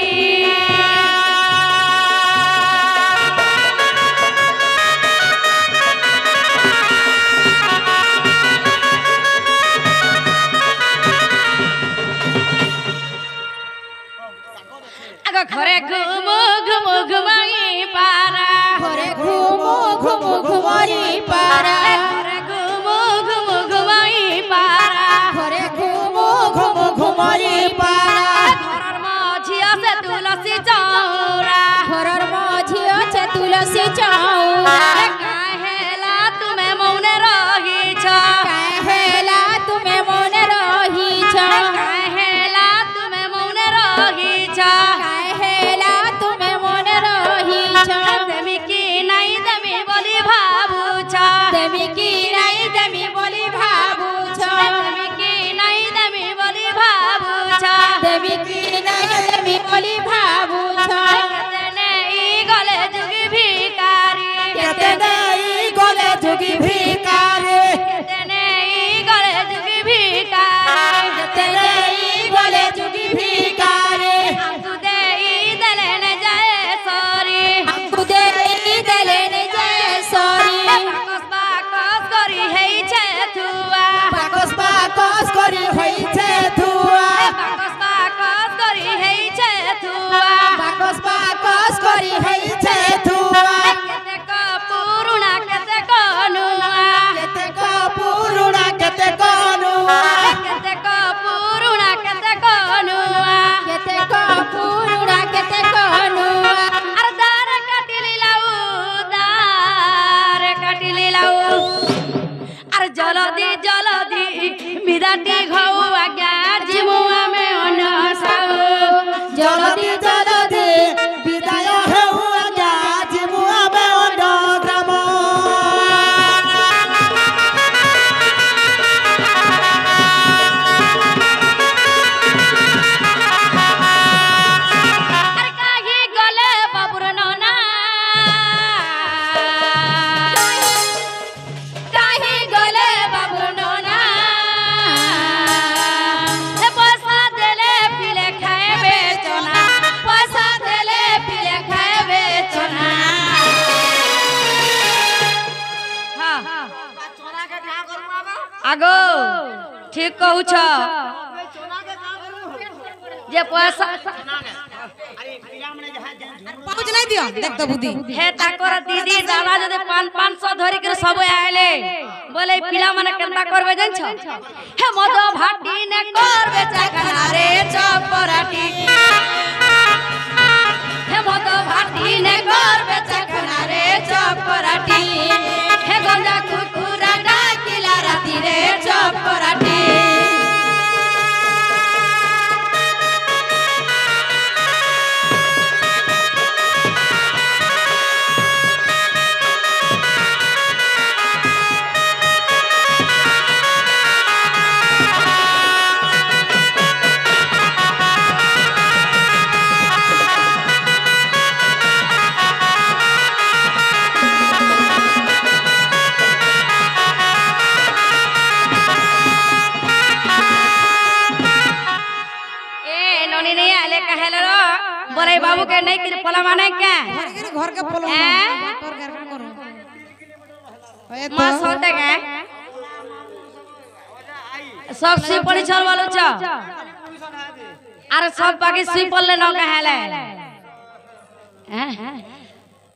ঘরে ঘুমু ঘুমু ঘুমাই পারা ঘরে ঘুমু ঘুমু ঘুমারি পারা ঘরে ঘুমু ঘুমু ঘুমাই পারা ঘরে ঘুমু ঘুমু ঘুমারি পারা ঘরের মাঝি আছে তুলসী চৌরা ঘরের মাঝি আছে তুলসী চৌরা কাহেলা তুমি মৌনে রহিছ কাহেলা তুমি মনে রহিছ কাহেলা তুমি মৌনে রহিছ কাহেলা তুমি মনে রহিছ দেমি কি নাই দেমি বলি ভাবুছ দেমি কি নাই দেমি বলি ভাবুছ দেমি কি নাই দেমি বলি ভাবুছ দেমি কি নাই দেমি বলি ভাবুছ কেতে নেই গলে যুগি ভিকারি কেতে নেই গলে যুগি ভিকারি কেতে নেই গলে যুগি ভিকারি কেতে নেই গলে যুগি ভিকারি আমকু দেই দেলে নে যায় সরি আমকু দেই দেলে নে যায় সরি বাকস বাকস করি হেইছে থুয়া বাকস বাকস করি হইছে ধুয়া বাকস বাকস করি হেইছে থুয়া বাকস বাকস করি হইছে ধুয়া কেতেক পুরুনা কেতেক নুয়া কেতেক পুরুনা কেতেক নুয়া কেতেক পুরুনা কেতেক নুয়া কেতেক পুরুনা কেতেক নুয়া আর দার কাটিলি লাউ আর জলদি জলদি বিদাটি ঘৌ আজ্ঞা জিমু আমি অনসাউ জলদি জলদি বিদায় হেউ আজ্ঞা জিমু আমি অন্ডগ্রাম আর কাহি গলে বাবুর ননা কাহি গলে বাবুর ননা হে পয়সা দেলে পিলে খাইবে চনা পয়সা দেলে পিলে খাইবে চনা হ্যাঁ আগো ঠিক কହୁছ যে পয়সা পাউচ নাই দিও দেখ তো বুদ্ধি হে তাকর দিদি দাদা যদি 500 ধরি করে সব আইলে বলে পিলা মানে কেনতা করবে জানছ হে মদ ভাটি নে করবে চাকনা রে চপরাটি হে মদ ভাটি নে করবে চাকনা রে চপরাটি হে গঞ্জা কুকুরা ডাকিলা রাতি রে চপরাটি बोले बाबू के नहीं कि पला माने क्या घर के पोलो हैं? तोर घर के करो ए मां सोते के सब सी पड़ी छल वालो छ अरे सब बाकी सी पल्ले न कहले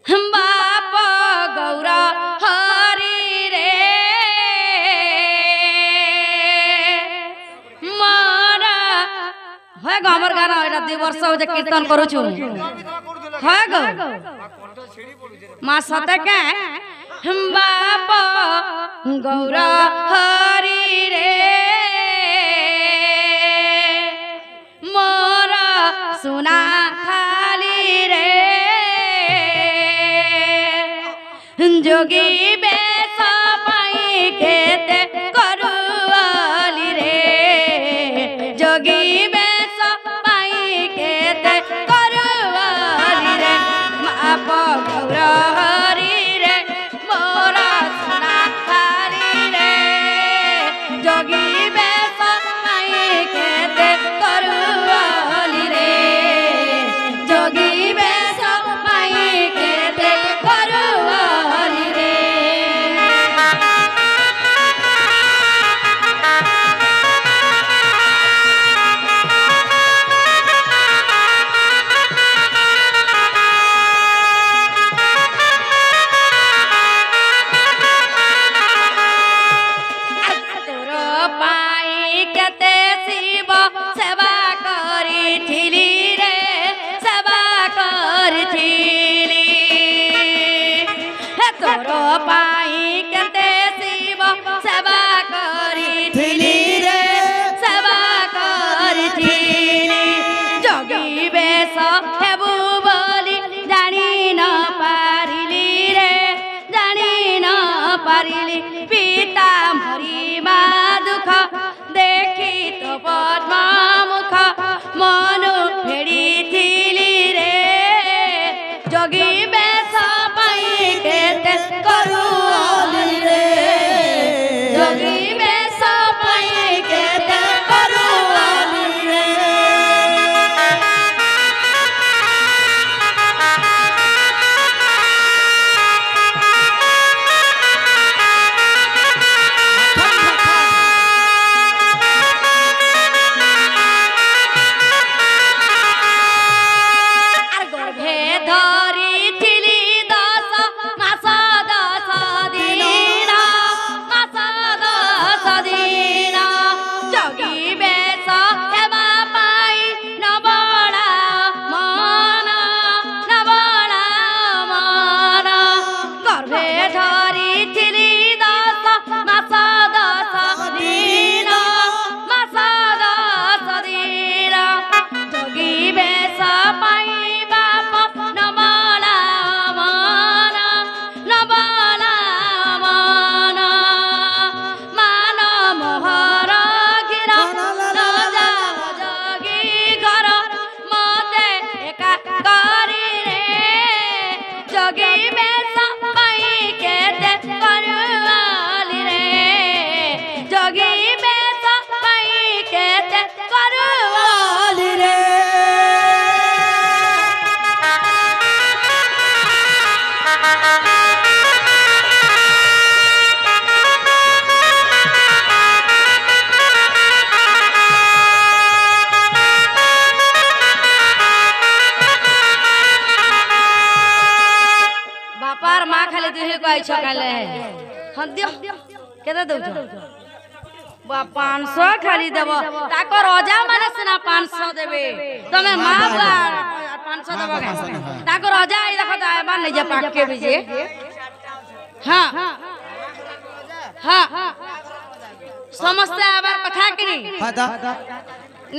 हम बाप गौरा हरि रे मारा है गो हमर गाना एटा 2 वर्ष हो जे कीर्तन करू छु है गो मां सते के हम बाप गौरा हरि रे मोरा सुना खाली रे जोगी बेस पाई केते करुआली रे जोगी बेस पाई केते करुआली रे माप गौरा हरि रे मोरा सुना खाली रे जोगी बेस पाई केते करुआली रे जोगी बेस पाई केते करुआली रे पाई केते शिव सेवा करिथिली रे सेवा करिथिली जोगी बेश हेबु बोली जानी न पारिली रे जानी न पारिली पिता मरी मा दुख देखी तो पद्मा मुख मनु फेड़ी थिली रे जोगी बेश पाई केते करुआली रे जोगी बेश पाई केते करुआली रे बापार माँ खाली दुहे को आई छकाले हम दियो केते दउछ बा 500 खाली देबो ताको रोजा माने सिना 500 देबे तमे माँ बा 500 देबो ताको रोजा आई देखो त एबा नै जे पाक के बिजे हां हां समस्या आबार कथा किनी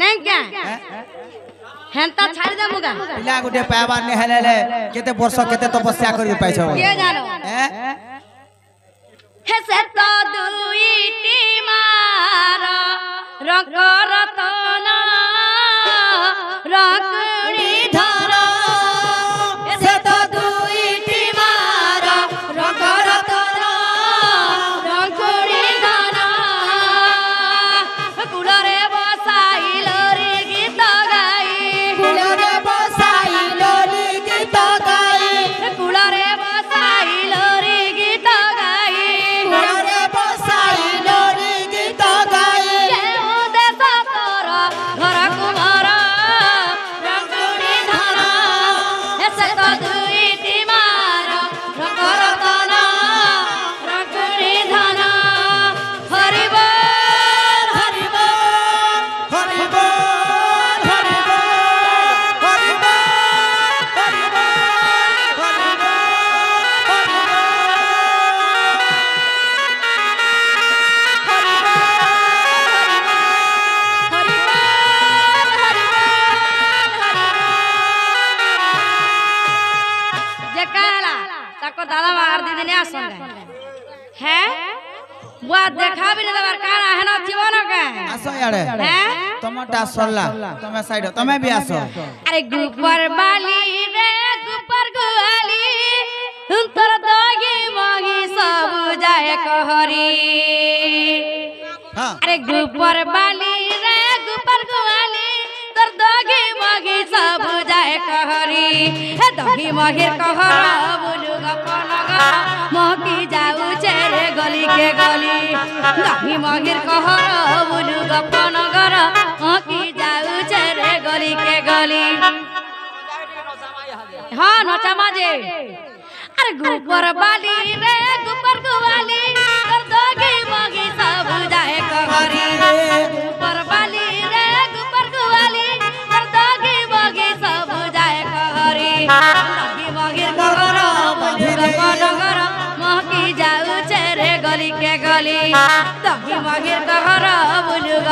नहीं क्या हेंता छाड़ी दे मुगा पिला गुटे पावा ने हेलेले केते वर्ष केते तपस्या करि पाइछो के जानो हे से तो दुईटी मार रंग रतन रंगणी धर हे से तो दुईटी मार रंग रतन रंगणी धर कुलरे बसाइल रे गीत गाई कुलरे बसाइल रे गीत गाई कुलरे बसाइल रे गीत गाई कुलरे बसाइल रे गीत गाई केहू देश तोर घर कुमार रंगणी धर ऐसे तो दुईटी मार रंग रतन रंगणी धर हरि बोल हरि बोल हरि बोल हरि बोल हरि बोल हरि बोल हरि जे कहला ताको दादा मार दीदी ने आसन है बुआ देखा भी नहीं दबार काना है ना जीवन का आसो याडे हैं टमाटा सरला तमे साइड तमे भी आसो अरे गुपर बाली रे गुपर गुआली तोर दोगी मोगी सब जाए कहरी हां अरे गुपर बाली रे गुपर गुआली तोर दोगी मोगी सब जाए कहरी हे दोगी मोगिर कहर बोलू गपनगर मोकी जाऊ चेरे गली के गली दोगी मोगिर कहर बोलू गपनगर मोकी जाऊ चेरे गली के गली हाँ नचा माजे अरे गुपर बाली रे गुपर गुवाली कर दोगी मोगी सब जाए कहरी गुपर बाली रे गुपर गुवाली कर दोगी मोगी सब जाए कहरी दोगी मोगी कहर बोलू गपनगर मोकी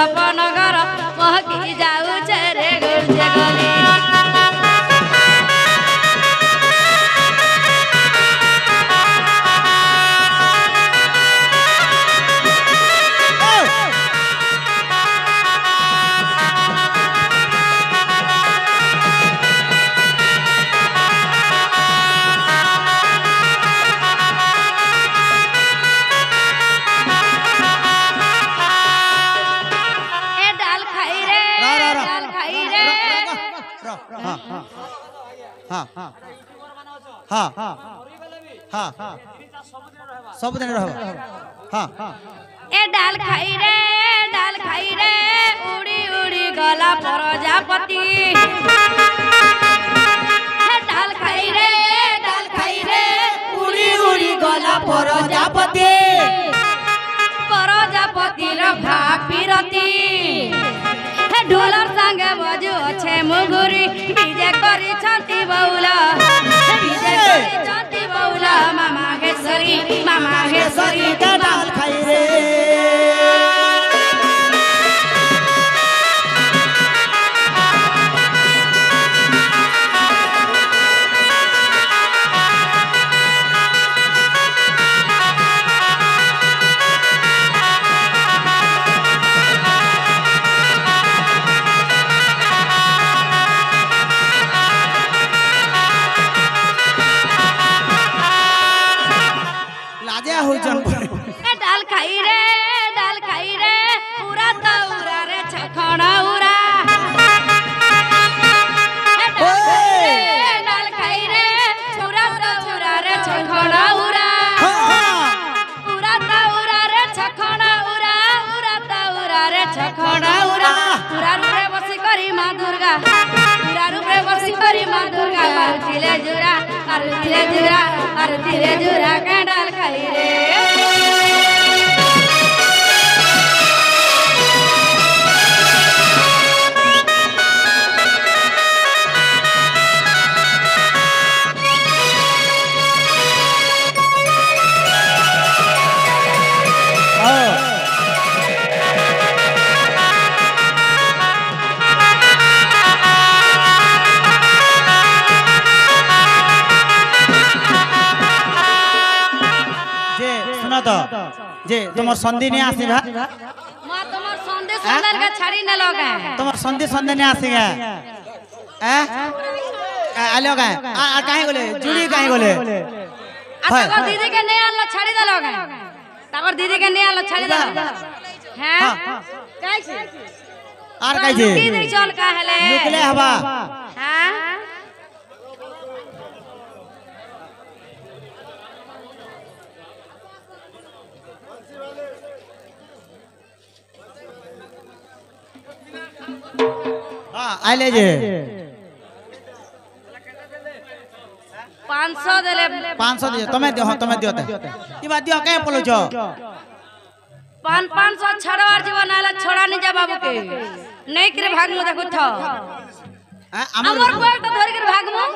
अपनगर महकी जाऊचे रे गुर्जे गली सब दिन रहो ए डाल खाई रे उड़ी उड़ी गला प्रजापति ए डाल खाई रे उड़ी उड़ी गला प्रजापति र भापीरती हे ढोलर संगे बजू अच्छे मुगुरी विजय करी छाती बौला मामा घेसरी का डाल खाई रे डाल खाई रे पूरा तौरा रे छखणा उरा डाल खाई रे पूरा तौरा रे छखणा उरा पूरा तौरा रे छखणा उरा पूरा तौरा रे छखणा उरा पूरा रूपे बसी करी मां दुर्गा पूरा रूपे बसी करी मां दुर्गा मारुतिले जुरा का डाल खाई रे जे तुमर संधि नहीं आसीबा मां तुमर संधि सुंदर का छाड़ी न लगा तुमर संधि नहीं आसीगा आलो का आ काहे गोले जुड़ी काहे गोले ताकर दीदी के नहीं आलो छाड़ी द लगा ताकर दीदी के नहीं आलो छाड़ी द हैं काई छी आर काई छी दीदी चल का हले निकले हवा हां आले जे 500 देले 500 दियो तमे दियो ई बात दियो काहे पलो छ 500 छड़वार जीवन आला छोड़ा नहीं जा बाबू के नहीं करे भाग में देखो था हमर को एक धरि के भाग में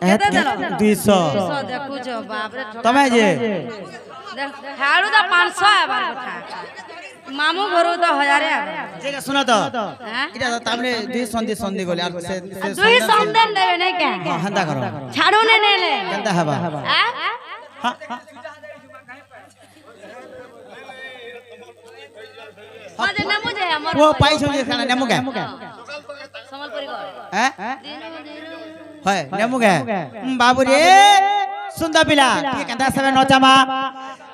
केते देलो 200 देखो जो बाप रे तमे जे हाड़ू तो 500 है बार कथा मामू घरो तो 1000 है जे सुनो तो इटा तो तामने दुई संधि गोले आर से दुई संधि देवे नहीं क्या हां हंदा करो छाड़ू ने ले गंदा हवा हां मजे नमु जे हमर वो पाई छो जे खाना नमु के समलपुरी को हैं है नमु के बाबू रे सुंदर पिला ये कंदा सबे नचामा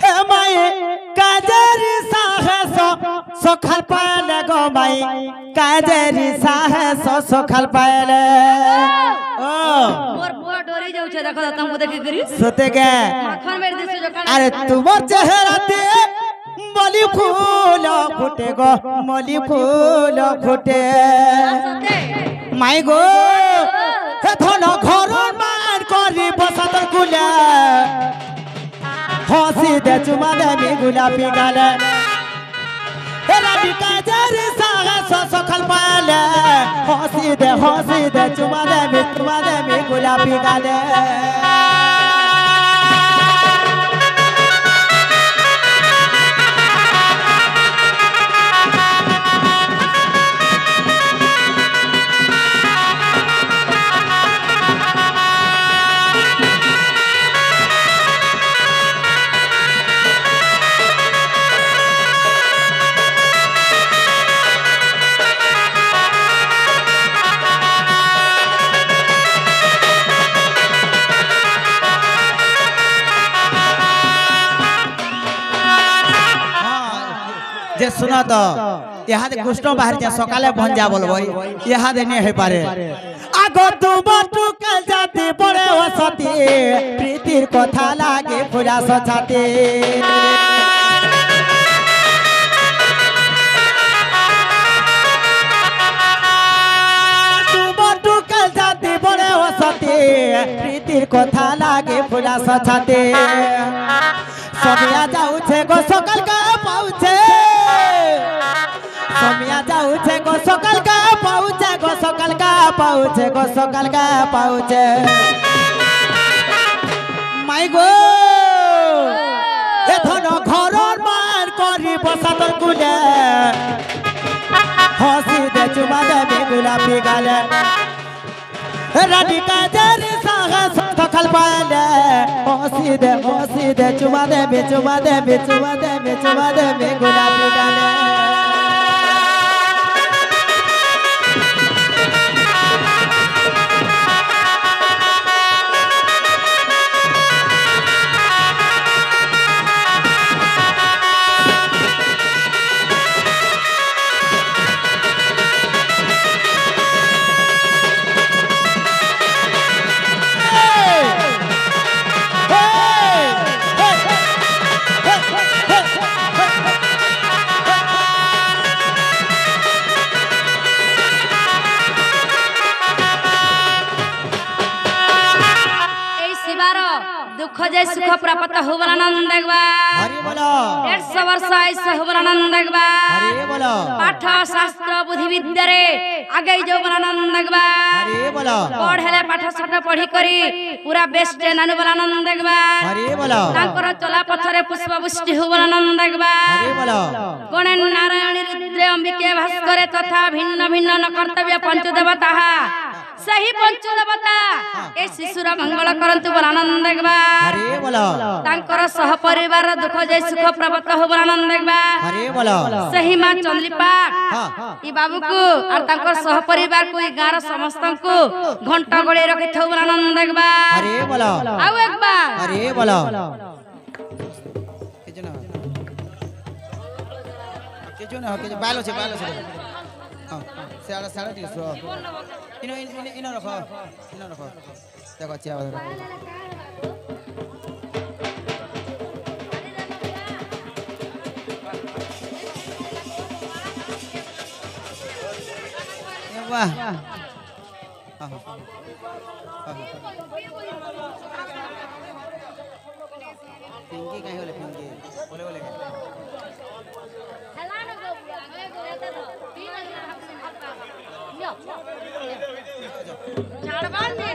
हे माई काजरी साहस सोखल पाले गो माई काजरी साहस सोखल पाले ओ मोर बुआ डोरी जाउ छे देखो तुमको देखि करी सोते के माखन मेरे दिस जो अरे तुमर चेहरा ते मली फूल फुटे गो मली फूल फुटे माई गो हे धन घर मान करी बसत गुला हंसी दे चुमा दे मी गुलाबी गाले हे रवि काजरी साहस सखल पाले हंसी दे चुमा दे मी गुलाबी गाले सुन तो यहाँ कृष्ण बाहर जा सकाले भंजा बोलबो यहाँ दे नहीं है पारे आगो तू बटू के जाती बड़े वसती प्रीतिर कथा लागे पूरा सचाते तू बटू के जाती बड़े वसती प्रीतिर कथा लागे पूरा सचाते समिया जाऊ छे गो सकल का पाउछे समिया जाऊ छे गो सकल का पाउछे गो सकल का पाउछे गो सकल का पाउछे माई गो एथन घरर मार करी बसातन कुले हसी दे चुमा दे गुलाबी गाले राधिका जरी सागा सखल पाले हसी दे चुमा दे गुलाबी गाले दुख जय सुख प्राप्त हो आनंद हरि बोलो 150 वर्ष ऐसे हो आनंद हरि बोलो पाठ शास्त्र बुद्धि विद्या रे आगे जो आनंद हरि बोलो पढ़ले पाठ साठ पढ़ी करी पूरा बेस्ट नानु आनंद हरि बोलो तांकर चला पथरे पुष्प वृष्टि हो आनंद हरि बोलो गणेश नारायण रुद्र अंबिके भास्कर तथा भिन्न भिन्न न कर्तव्य पंच देवता सही पंच देवता ए शिशुर मंगल करंतु आनंद हरि बोलो तांकर सह परिवार दुख जय सुख प्राप्त हो आनंद हरि बोलो सही मां चंद्रिपा ई बाबू को और तांकर सह परिवार को ई गार समस्त को घंटा गळे रखि थौ आनंद हरि बोलो आउ एक बार हरि बोलो केजो ना केजो बालो छे हां साडा साडा 300 इनो रखो देखो अच्छा वाह पिंकी कहीं होले पिंकी बोले झाड़वान में